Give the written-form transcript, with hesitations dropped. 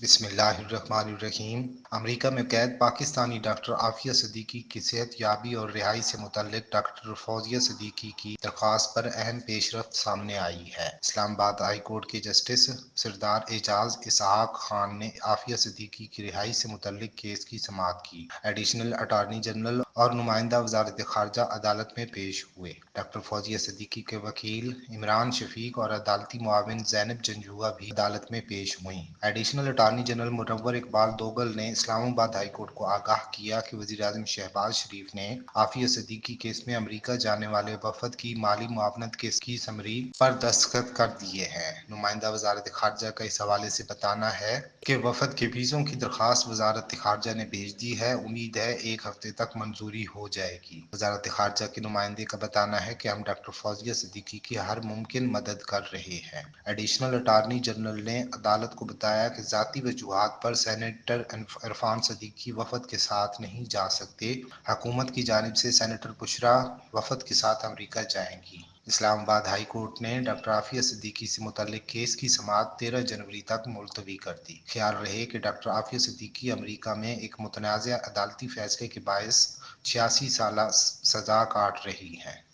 بسم اللہ الرحمن الرحیم۔ امریکہ میں قید پاکستانی ڈاکٹر عافیہ صدیقی کی صحت یابی اور رہائی سے متعلق ڈاکٹر فوزیہ صدیقی کی درخواست پر اہم پیش رفت سامنے آئی ہے۔ اسلام آباد ہائی کورٹ کے جسٹس سردار اعجاز اسحاق خان نے عافیہ صدیقی کی رہائی سے متعلق کیس کی سماعت کی۔ ایڈیشنل اٹارنی جنرل اور نمائندہ وزارت خارجہ عدالت میں پیش ہوئے۔ ڈاکٹر فوزیہ صدیقی کے وکیل عمران شفیق اور عدالتی معاون زینب جنجوعہ بھی عدالت میں پیش ہوئیں۔ ایڈیشنل اٹارنی جنرل منور اقبال دوگل نے اسلام آباد ہائی کورٹ کو آگاہ کیا کہ وزیراعظم شہباز شریف نے عافیہ صدیقی کیس میں امریکہ جانے والے وفد کی مالی معاونت کیس کی سمری پر دستخط کر دیے ہیں۔ نمائندہ وزارت خارجہ کا اس حوالے سے بتانا ہے کہ وفد کے ویزوں کی درخواست وزارت خارجہ نے بھیج دی ہے۔ امید ہے ایک ہفتے تک منظوری ہو جائے گی۔ وزارت خارجہ کے نمائندے کا بتانا ہے کہ ہم ڈاکٹر فوزیہ صدیقی کی ہر ممکن مدد کر رہے ہیں۔ ایڈیشنل اٹارنی جنرل نے عدالت کو بتایا کہ ذاتی وجوہات پر سینیٹر عرفان صدیقی وفد کے ساتھ نہیں جا سکتے۔ حکومت کی جانب سے سینیٹر بشرا وفد کے ساتھ امریکہ جائیں گی۔ اسلام آباد ہائی کورٹ نے ڈاکٹر عافیہ صدیقی سے متعلق کیس کی سماعت 13 جنوری تک ملتوی کر دی۔ خیال رہے کہ ڈاکٹر عافیہ صدیقی امریکہ میں ایک متنازع عدالتی فیصلے کے باعث 86 سالہ سزا کاٹ رہی ہیں۔